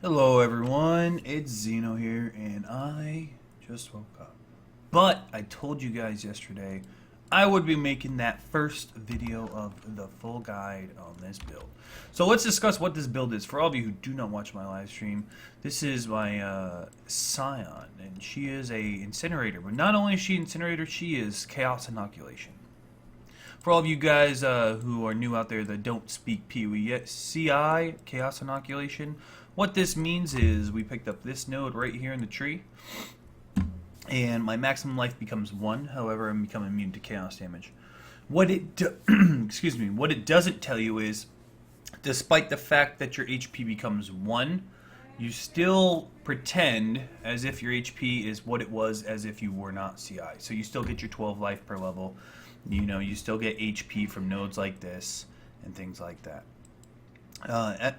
Hello everyone, it's Zeno here, and I just woke up. But I told you guys yesterday I would be making that first video of the full guide on this build. So let's discuss what this build is. For all of you who do not watch my live stream, this is my Scion, and she is a incinerator. But not only is she incinerator, she is chaos inoculation. For all of you guys who are new out there that don't speak PoE yet, CI, Chaos Inoculation, what this means is we picked up this node right here in the tree, and my maximum life becomes 1, however I'm becoming immune to chaos damage. What it excuse me, what it doesn't tell you is, despite the fact that your HP becomes 1, you still pretend as if your HP is what it was as if you were not CI. So you still get your 12 life per level. You know, you still get HP from nodes like this and things like that.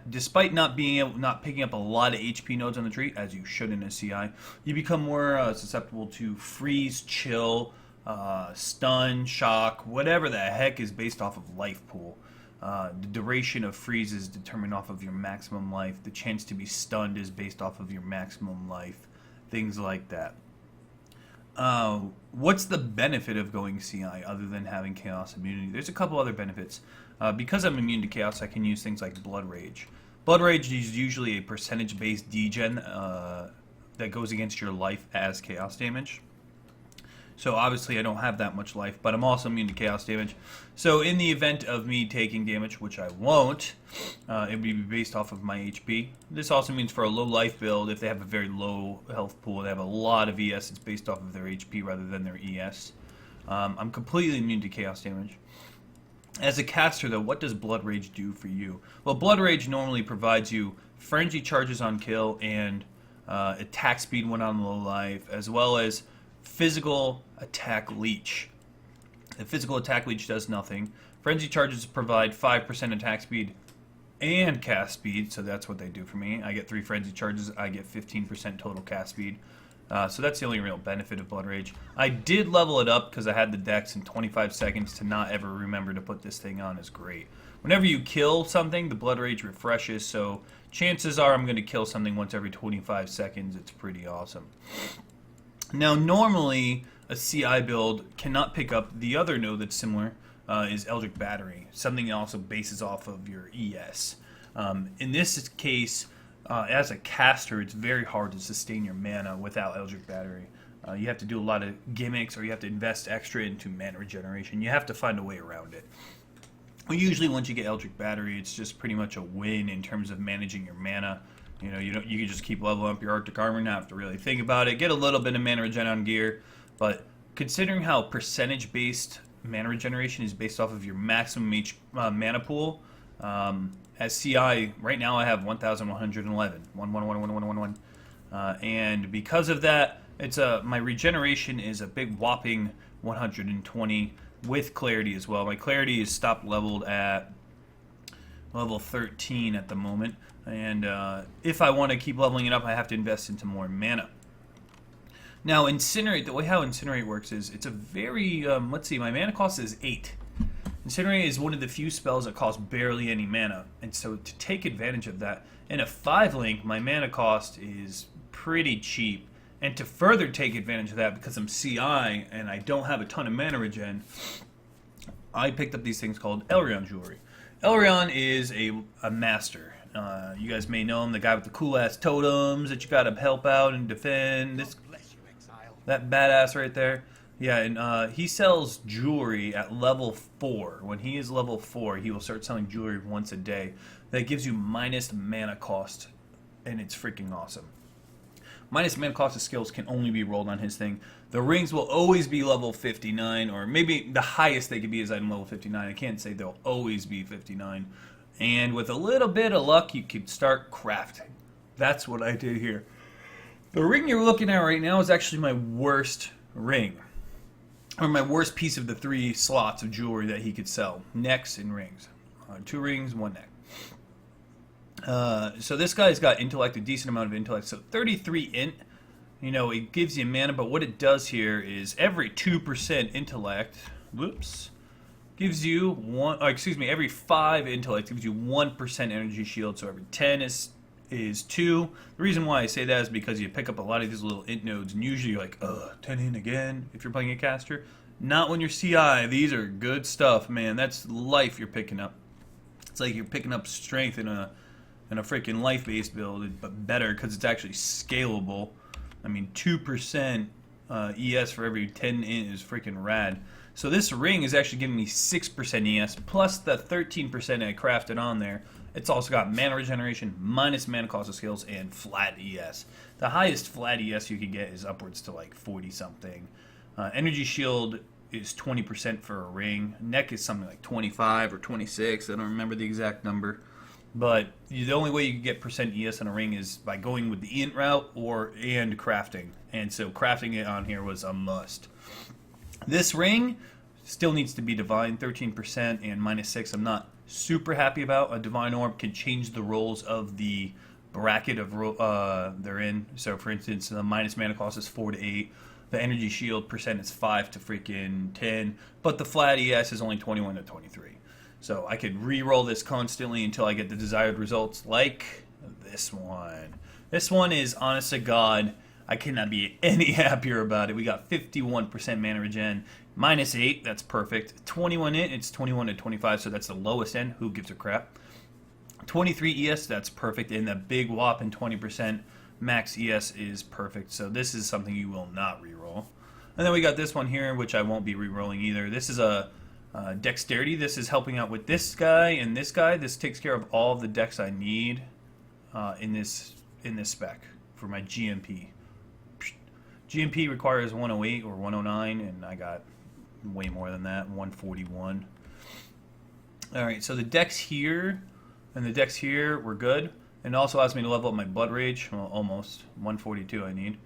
Despite not picking up a lot of HP nodes on the tree, as you should in a CI, you become more susceptible to freeze, chill, stun, shock, whatever the heck is based off of life pool. The duration of freeze is determined off of your maximum life. The chance to be stunned is based off of your maximum life. Things like that. What's the benefit of going CI other than having Chaos immunity? There's a couple other benefits. Because I'm immune to Chaos, I can use things like Blood Rage. Blood Rage is usually a percentage-based degen that goes against your life as Chaos damage. So obviously I don't have that much life, but I'm also immune to chaos damage. So in the event of me taking damage, which I won't, it would be based off of my HP. This also means for a low life build, if they have a very low health pool, they have a lot of ES, it's based off of their HP rather than their ES. I'm completely immune to chaos damage. As a caster though, what does Blood Rage do for you? Well, Blood Rage normally provides you frenzy charges on kill and attack speed when on low life, as well as physical attack leech. The physical attack leech does nothing. Frenzy charges provide 5% attack speed and cast speed, so that's what they do for me. I get 3 frenzy charges, I get 15% total cast speed. So that's the only real benefit of Blood Rage. I did level it up because I had the dex, and 25 seconds to not ever remember to put this thing on is great. Whenever you kill something, the Blood Rage refreshes, so chances are I'm going to kill something once every 25 seconds. It's pretty awesome. Now, normally, a CI build cannot pick up the other node that's similar, is Eldritch Battery, something that also bases off of your ES. In this case, as a caster, it's very hard to sustain your mana without Eldritch Battery. You have to do a lot of gimmicks, or you have to invest extra into mana regeneration. You have to find a way around it. Well, usually, once you get Eldritch Battery, it's just pretty much a win in terms of managing your mana. You know, you can just keep leveling up your Arctic Armor, not have to really think about it. Get a little bit of mana regen on gear, but considering how percentage-based mana regeneration is based off of your maximum mana pool, as CI, right now I have 1,111, and because of that, it's my regeneration is a big whopping 120 with clarity as well. My clarity is stopped leveled at level 13 at the moment, and if I want to keep leveling it up, I have to invest into more mana. Now, Incinerate, the way how Incinerate works is it's a very, let's see, my mana cost is 8. Incinerate is one of the few spells that cost barely any mana, and so to take advantage of that, in a 5-link, my mana cost is pretty cheap, and to further take advantage of that, because I'm CI and I don't have a ton of mana regen, I picked up these things called Elrion Jewelry. Elrion is a master. You guys may know him, the guy with the cool-ass totems that you gotta help out and defend. That badass right there. Yeah, and he sells jewelry at level 4. When he is level 4, he will start selling jewelry once a day. That gives you minus mana cost, and it's freaking awesome. Minus mana cost of skills can only be rolled on his thing. The rings will always be level 59, or maybe the highest they could be is item level 59. I can't say they'll always be 59. And with a little bit of luck, you could start crafting. That's what I did here. The ring you're looking at right now is actually my worst ring, or my worst piece of the 3 slots of jewelry that he could sell. Necks and rings. 2 rings, 1 neck. So this guy's got intellect, a decent amount of intellect. So 33 int, you know, it gives you mana, but what it does here is every 2% intellect, gives you every 5 intellect gives you 1% energy shield. So every 10 is is 2. The reason why I say that is because you pick up a lot of these little int nodes, and usually you're like, 10 in again if you're playing a caster. Not when you're CI. These are good stuff, man. That's life you're picking up. It's like you're picking up strength in a freaking life-based build, but better because it's actually scalable. I mean, 2% ES for every 10 int is freaking rad. So this ring is actually giving me 6% ES, plus the 13% I crafted on there. It's also got mana regeneration, minus mana cost of skills, and flat ES. The highest flat ES you can get is upwards to like 40-something. Energy shield is 20% for a ring. Neck is something like 25 or 26. I don't remember the exact number. But the only way you can get percent ES in a ring is by going with the int route and crafting. And so crafting it on here was a must. This ring still needs to be divine, 13% and minus 6. I'm not super happy about. A divine orb can change the roles of the bracket of they're in. So for instance, the minus mana cost is 4 to 8. The energy shield percent is 5 to freaking 10. But the flat ES is only 21 to 23. So I could re-roll this constantly until I get the desired results, like this one. This one is, honest to God, I cannot be any happier about it. We got 51% mana regen, minus 8, that's perfect. 21 int, it's 21 to 25, so that's the lowest end. Who gives a crap? 23 ES, that's perfect, and the big whopping 20% max ES is perfect. So this is something you will not re-roll. And then we got this one here, which I won't be re-rolling either. This is a dexterity. This is helping out with this guy and this guy. This takes care of all of the dex I need in this spec for my GMP. GMP requires 108 or 109, and I got way more than that, 141. All right, so the dex here and the dex here were good, and it also allows me to level up my blood rage. Well, almost 142 I need.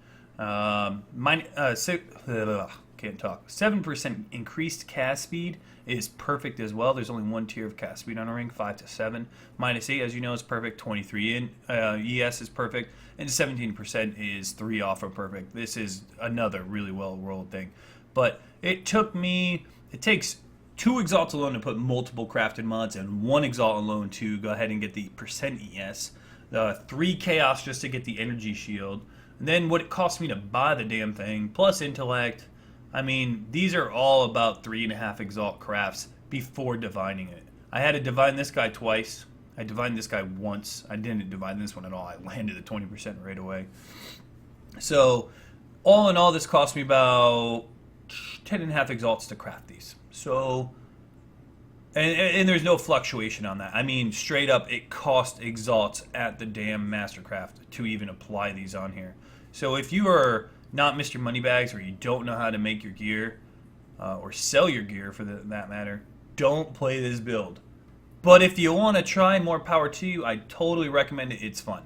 Can't talk. 7% increased cast speed is perfect as well. There's only one tier of cast speed on a ring, 5 to 7. Minus 8, as you know, is perfect. 23 in ES is perfect, and 17% is 3 off of perfect. This is another really well rolled thing. But it takes 2 exalts alone to put multiple crafted mods, and 1 exalt alone to go ahead and get the percent ES. 3 chaos just to get the energy shield. And then what it costs me to buy the damn thing, plus intellect. I mean, these are all about 3.5 exalt crafts before divining it. I had to divine this guy twice. I divined this guy once. I didn't divine this one at all. I landed at 20% right away. So, all in all, this cost me about 10.5 exalts to craft these. So, and there's no fluctuation on that. I mean, straight up, it cost exalts at the damn Mastercraft to even apply these on here. So if you are not Mr. Moneybags, or you don't know how to make your gear, or sell your gear for that matter, don't play this build. But if you want to try, more power to you. I totally recommend it. It's fun.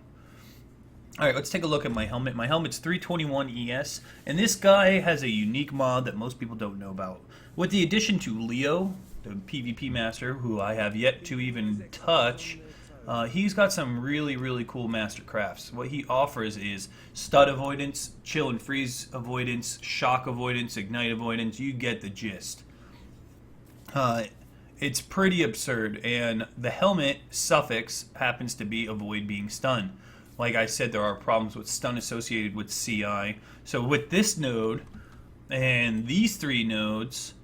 Alright, let's take a look at my helmet. My helmet's 321 ES, and this guy has a unique mod that most people don't know about. With the addition to Leo, the PvP master, who I have yet to even touch, he's got some really, really cool master crafts. What he offers is stun avoidance, chill and freeze avoidance, shock avoidance, ignite avoidance. You get the gist. It's pretty absurd, and the helmet suffix happens to be avoid being stunned. Like I said, there are problems with stun associated with CI. So with this node and these 3 nodes,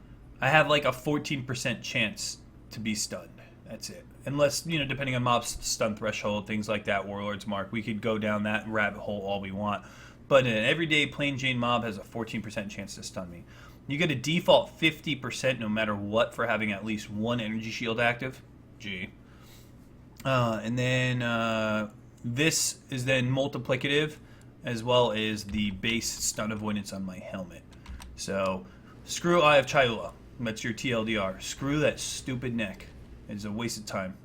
I have like a 14% chance to be stunned. That's it. Unless, depending on mob's stun threshold, things like that, Warlord's Mark, we could go down that rabbit hole all we want. But an everyday plain Jane mob has a 14% chance to stun me. You get a default 50% no matter what for having at least 1 energy shield active. G. And then this is then multiplicative, as well as the base stun avoidance on my helmet. So, screw Eye of Chayula. That's your TLDR. Screw that stupid neck. It's a waste of time.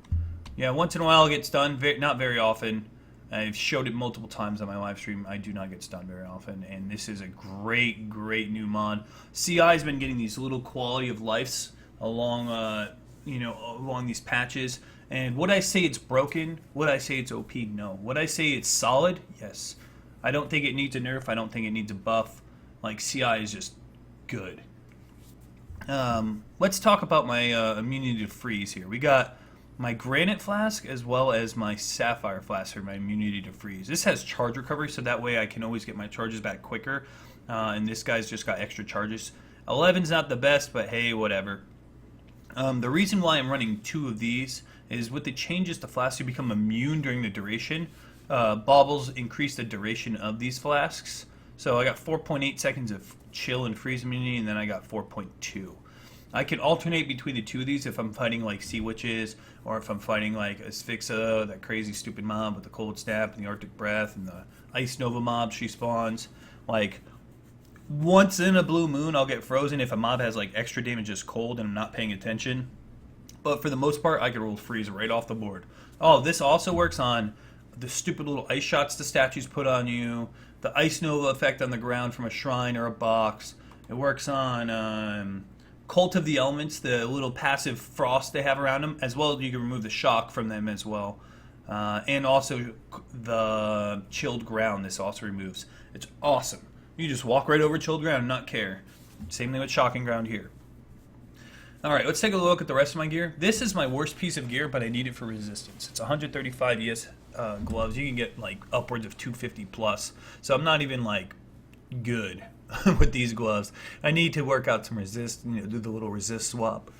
Yeah, once in a while it gets done. Not very often. I've showed it multiple times on my live stream. I do not get stunned very often, and this is a great, great new mod. CI's been getting these little quality of lives along, along these patches. And would I say it's broken? Would I say it's OP? No. Would I say it's solid? Yes. I don't think it needs a nerf. I don't think it needs a buff. Like, CI is just good. Let's talk about my immunity to freeze here. We got my Granite Flask as well as my Sapphire Flask for my immunity to freeze. This has charge recovery, so that way I can always get my charges back quicker. And this guy's just got extra charges. 11's not the best, but hey, whatever. The reason why I'm running 2 of these is with the changes to flasks, you become immune during the duration. Baubles increase the duration of these flasks. So I got 4.8 seconds of chill and freeze immunity, and then I got 4.2. I can alternate between the 2 of these if I'm fighting like Sea Witches, or if I'm fighting like Asphyxia, that crazy stupid mob with the Cold Snap and the Arctic Breath, and the Ice Nova mob she spawns. Like, once in a blue moon I'll get frozen if a mob has like extra damage as cold and I'm not paying attention. But for the most part, I can roll freeze right off the board. Oh, this also works on the stupid little ice shots the statues put on you, the Ice Nova effect on the ground from a shrine or a box. It works on Cult of the Elements, the little passive frost they have around them, as well as you can remove the shock from them as well. And also the chilled ground this also removes. It's awesome. You just walk right over chilled ground and not care. Same thing with shocking ground here. Alright, let's take a look at the rest of my gear. This is my worst piece of gear, but I need it for resistance. It's 135 ES gloves. You can get like upwards of 250 plus. So I'm not even like good with these gloves. I need to work out some resist, do the little resist swap.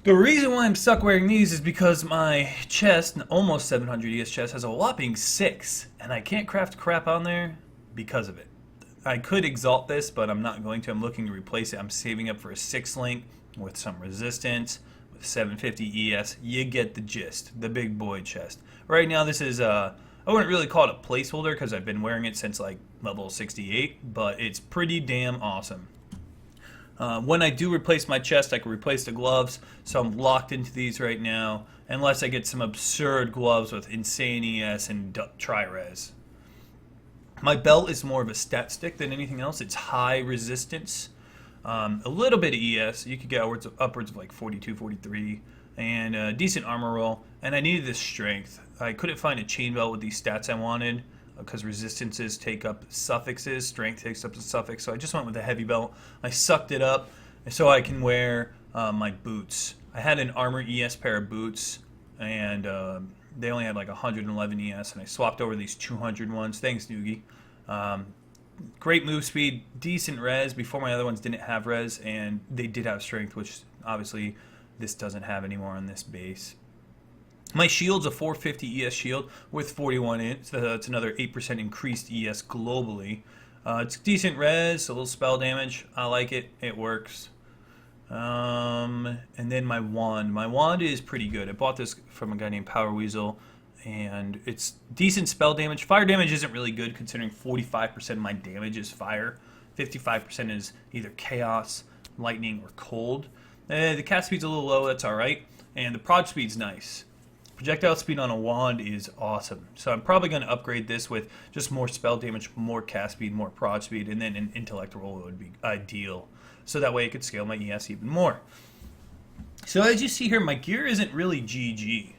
The reason why I'm stuck wearing these is because my chest, almost 700 ES chest, has a whopping 6. And I can't craft crap on there because of it. I could exalt this, but I'm not going to. I'm looking to replace it. I'm saving up for a 6 link with some resistance, with 750 ES. You get the gist. The big boy chest. Right now this is, I wouldn't really call it a placeholder because I've been wearing it since like level 68, but it's pretty damn awesome. When I do replace my chest, I can replace the gloves, so I'm locked into these right now, unless I get some absurd gloves with insane ES and tri-res. My belt is more of a stat stick than anything else. It's high resistance, a little bit of ES. You could get upwards of like 42, 43, and decent armor roll. And I needed this strength. I couldn't find a chain belt with these stats I wanted because resistances take up suffixes, strength takes up the suffix. So I just went with a heavy belt. I sucked it up so I can wear my boots. I had an armor ES pair of boots, and they only had like 111 ES, and I swapped over these 200 ones. Thanks, Noogie. Great move speed, decent res. Before my other ones didn't have res, and they did have strength, which obviously this doesn't have anymore on this base. My shield's a 450 ES shield with 41 in it, so that's another 8% increased ES globally. It's decent res, a little spell damage. I like it. It works. And then my wand. My wand is pretty good. I bought this from a guy named Power Weasel, and it's decent spell damage. Fire damage isn't really good considering 45% of my damage is fire. 55% is either chaos, lightning, or cold. The cast speed's a little low, that's alright. And the prod speed's nice. Projectile speed on a wand is awesome. So I'm probably going to upgrade this with just more spell damage, more cast speed, more prod speed, and then an intellect roll would be ideal. So that way I could scale my ES even more. So as you see here, my gear isn't really GG.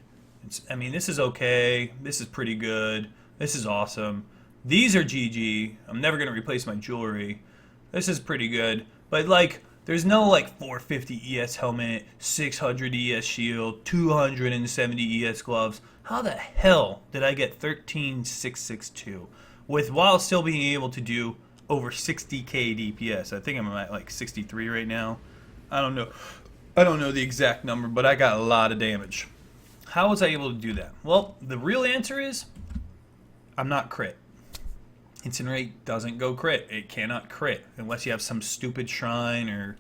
I mean, this is okay. This is pretty good. This is awesome. These are GG. I'm never going to replace my jewelry. This is pretty good. But like, there's no like 450 ES helmet, 600 ES shield, 270 ES gloves. How the hell did I get 13,662 while still being able to do over 60k DPS? I think I'm at like 63 right now. I don't know. I don't know the exact number, but I got a lot of damage. How was I able to do that? Well, the real answer is I'm not crit. Incinerate doesn't go crit. It cannot crit unless you have some stupid shrine or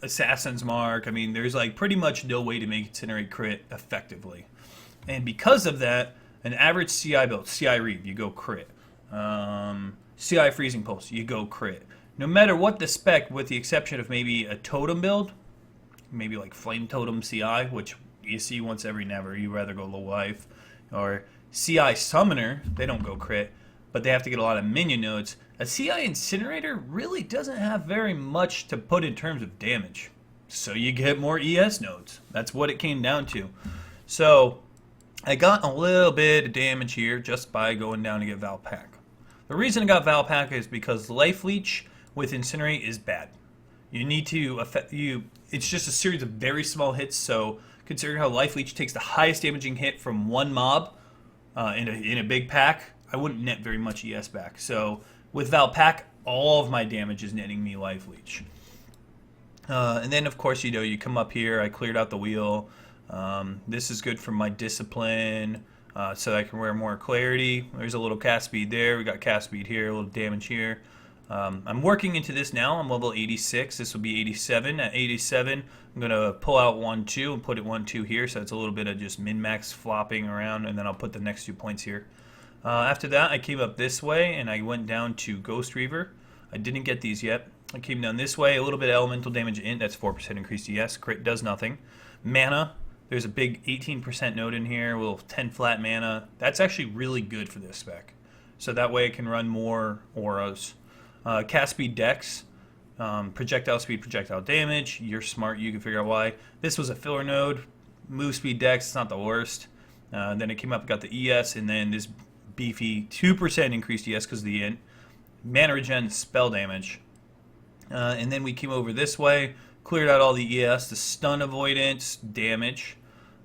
assassin's mark. I mean, there's like pretty much no way to make Incinerate crit effectively. And because of that, an average CI build, CI Reeve, you go crit. CI Freezing Pulse, you go crit. No matter what the spec, with the exception of maybe a totem build, maybe like Flame Totem CI, which you see once every never, you rather go low life, or CI Summoner, they don't go crit, but they have to get a lot of minion nodes. A CI Incinerator really doesn't have very much to put in terms of damage, so you get more ES nodes. That's what it came down to. So I got a little bit of damage here just by going down to get Valpak. The reason I got Valpak is because Life Leech with Incinerate is bad. You need to it's just a series of very small hits, so considering how Life Leech takes the highest damaging hit from one mob in a big pack, I wouldn't net very much ES back. So without pack, all of my damage is netting me Life Leech. And then, of course, you come up here. I cleared out the wheel. This is good for my discipline, so I can wear more clarity. There's a little cast speed there. We got cast speed here, a little damage here. I'm working into this now. I'm level 86. This will be 87. At 87, I'm going to pull out 1-2 and put it 1-2 here, so it's a little bit of just min-max flopping around, and then I'll put the next 2 points here. After that, I came up this way, and I went down to Ghost Reaver. I didn't get these yet. I came down this way, a little bit of elemental damage in. That's 4% increased ES. Crit does nothing. Mana, there's a big 18% node in here, a little 10 flat mana. That's actually really good for this spec. So that way I can run more auras. Cast speed dex, projectile speed, projectile damage. You're smart, you can figure out why. This was a filler node. Move speed dex, it's not the worst. Then it came up, got the ES, and then this beefy 2% increased ES because of the int. Mana regen, spell damage. And then we came over this way, cleared out all the ES, the stun avoidance, damage,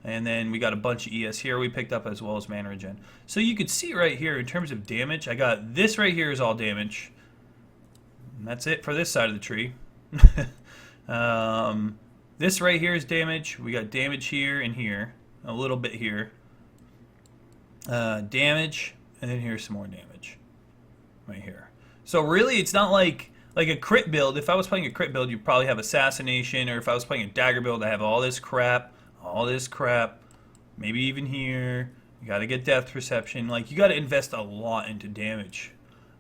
and then we got a bunch of ES here we picked up as well as mana regen. So you could see right here in terms of damage, I got this right here is all damage. And that's it for this side of the tree. This right here is damage. We got damage here and here, a little bit here. Damage, and then here's some more damage right here. So really it's not like a crit build. If I was playing a crit build, you'd probably have assassination, or if I was playing a dagger build, I have all this crap, maybe even here. You got to get depth perception. Like, you got to invest a lot into damage.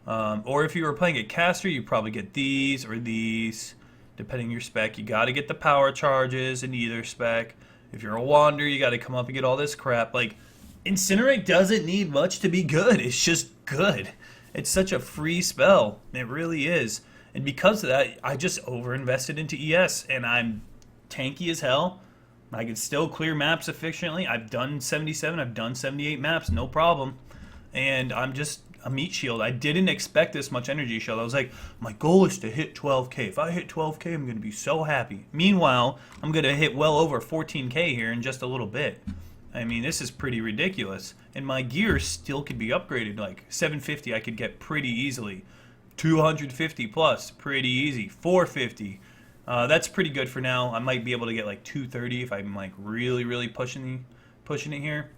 Or if you were playing a caster, you probably get these or these, depending on your spec. You got to get the power charges in either spec. If you're a wander, you got to come up and get all this crap. Like, Incinerate doesn't need much to be good. It's just good. It's such a free spell. It really is. And because of that, I just over-invested into ES, and I'm tanky as hell. I can still clear maps efficiently. I've done 77, I've done 78 maps, no problem. And I'm just a meat shield. I didn't expect this much energy shield. I was like, my goal is to hit 12k. If I hit 12k, I'm going to be so happy. Meanwhile, I'm going to hit well over 14k here in just a little bit. I mean, this is pretty ridiculous. And my gear still could be upgraded. Like 750 I could get pretty easily. 250 plus, pretty easy. 450. That's pretty good for now. I might be able to get like 230 if I'm like really pushing it here.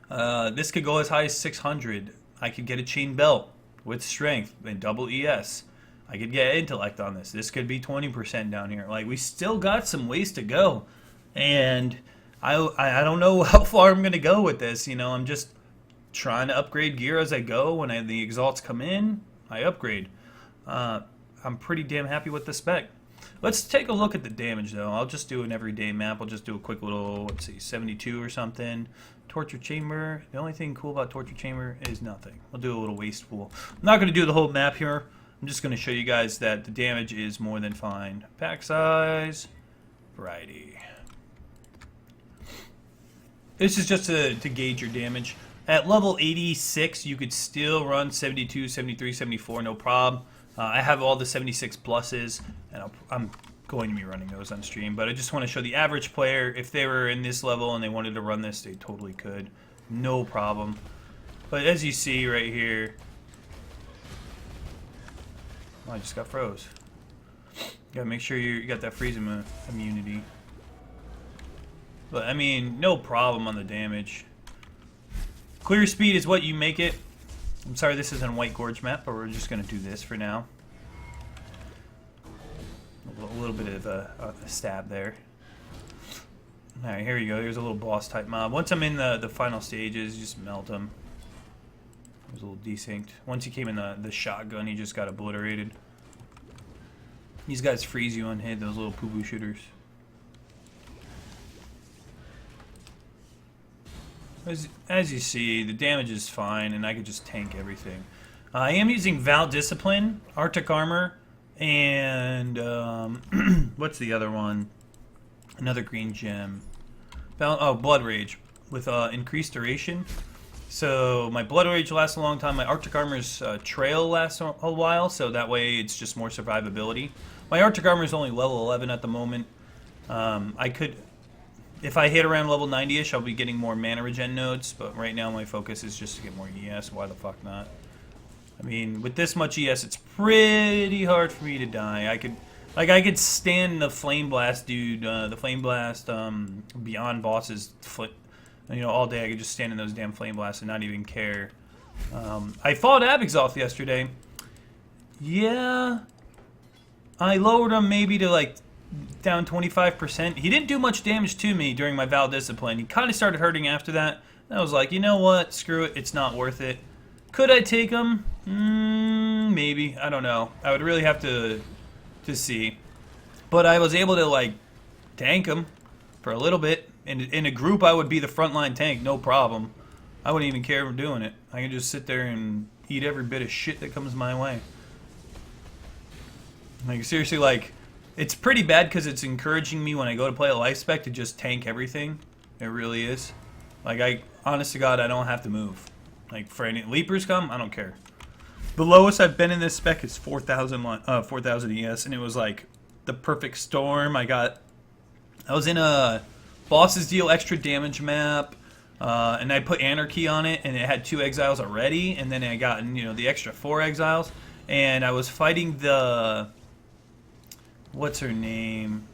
This could go as high as 600. I could get a chain belt with strength and double ES. I could get intellect on this. This could be 20% down here. Like, we still got some ways to go. And I don't know how far I'm going to go with this. You know, I'm just trying to upgrade gear as I go. When the exalts come in, I upgrade. I'm pretty damn happy with the spec. Let's take a look at the damage, though. I'll just do an everyday map. I'll just do a quick little, let's see, 72 or something. Torture Chamber. The only thing cool about Torture Chamber is nothing. I'll do a little waste pool. I'm not going to do the whole map here. I'm just going to show you guys that the damage is more than fine. Pack size, variety. This is just to gauge your damage. At level 86, you could still run 72, 73, 74, no problem. I have all the 76 pluses, and I'm going to be running those on stream. But I just want to show the average player, if they were in this level and they wanted to run this, they totally could. No problem. But as you see right here... Oh, I just got froze. You gotta make sure you got that freeze immunity. But, I mean, no problem on the damage. Clear speed is what you make it. I'm sorry this isn't a White Gorge map, but we're just going to do this for now. A little bit of a stab there. Alright, here you go. Here's a little boss type mob. Once I'm in the final stages, just melt him. It was a little desynced. Once he came in the shotgun, he just got obliterated. These guys freeze you on hit, those little poo-poo shooters. As you see, the damage is fine, and I could just tank everything. I am using Val Discipline, Arctic Armor, and what's the other one? Another green gem. Blood Rage with increased duration. So my Blood Rage lasts a long time. My Arctic Armor's Trail lasts a while, so that way it's just more survivability. My Arctic Armor is only level 11 at the moment. If I hit around level 90-ish, I'll be getting more mana regen nodes, but right now my focus is just to get more ES. Why the fuck not? I mean, with this much ES, it's pretty hard for me to die. I could stand the Flame Blast, dude. The Flame Blast beyond bosses, all day. I could just stand in those damn Flame Blasts and not even care. I fought Abexoth yesterday. Yeah, I lowered him maybe to like down 25%. He didn't do much damage to me during my Val Discipline. He kind of started hurting after that. I was like, you know what? Screw it. It's not worth it. Could I take him? Maybe. I don't know. I would really have to see. But I was able to like tank him for a little bit. In a group, I would be the frontline tank, no problem. I wouldn't even care if doing it. I can just sit there and eat every bit of shit that comes my way. Like, seriously, like, it's pretty bad because it's encouraging me when I go to play a life spec to just tank everything. It really is. Like, honest to God, I don't have to move. Like, for any leapers come, I don't care. The lowest I've been in this spec is 4,000 ES, and it was like the perfect storm. I was in a bosses deal extra damage map, and I put Anarchy on it, and it had 2 exiles already, and then I got the extra 4 exiles, and I was fighting the what's her name?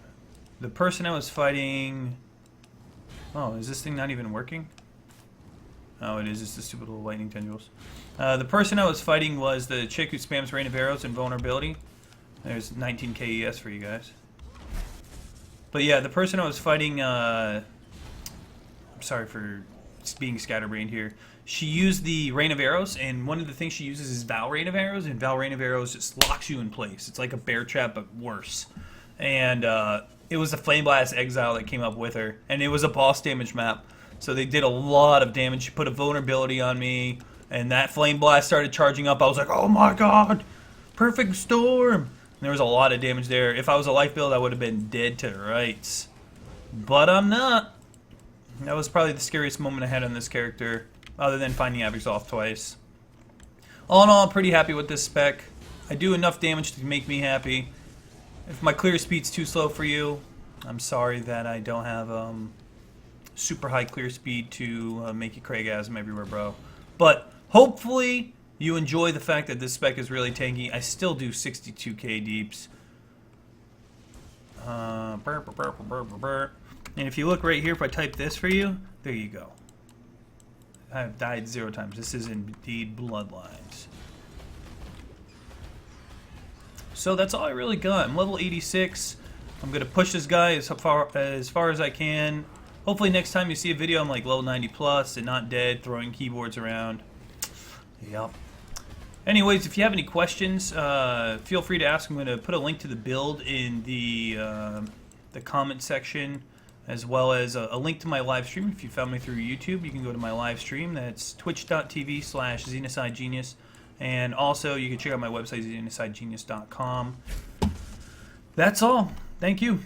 The person I was fighting. Oh, is this thing not even working? Oh, it is. It's the stupid little lightning tendrils. The person I was fighting was the chick who spams Rain of Arrows and Vulnerability. There's 19k ES for you guys. But yeah, the person I was fighting, I'm sorry for being scatterbrained here. She used the Rain of Arrows, and one of the things she uses is Val Rain of Arrows, and Val Rain of Arrows just locks you in place. It's like a bear trap, but worse. And it was the Flame Blast Exile that came up with her, and it was a boss damage map. So they did a lot of damage. She put a vulnerability on me, and that Flame Blast started charging up. I was like, oh my god, perfect storm. And there was a lot of damage there. If I was a life build, I would have been dead to rights. But I'm not. That was probably the scariest moment I had on this character, other than finding Abexoth twice. All in all, I'm pretty happy with this spec. I do enough damage to make me happy. If my clear speed's too slow for you, I'm sorry that I don't have super high clear speed to make you Craigasm everywhere, bro. But hopefully you enjoy the fact that this spec is really tanky. I still do 62k deeps. And if you look right here, if I type this for you, there you go. I've died 0 times. This is indeed Bloodlines. So that's all I really got. I'm level 86. I'm going to push this guy as far as I can. Hopefully next time you see a video, I'm like level 90 plus and not dead, throwing keyboards around. Yep. Anyways, if you have any questions, feel free to ask. I'm going to put a link to the build in the comment section, as well as a link to my live stream. If you found me through YouTube, you can go to my live stream. That's twitch.tv/ZenocideGenius. And also, you can check out my website, ZenocideGenius.com. That's all. Thank you.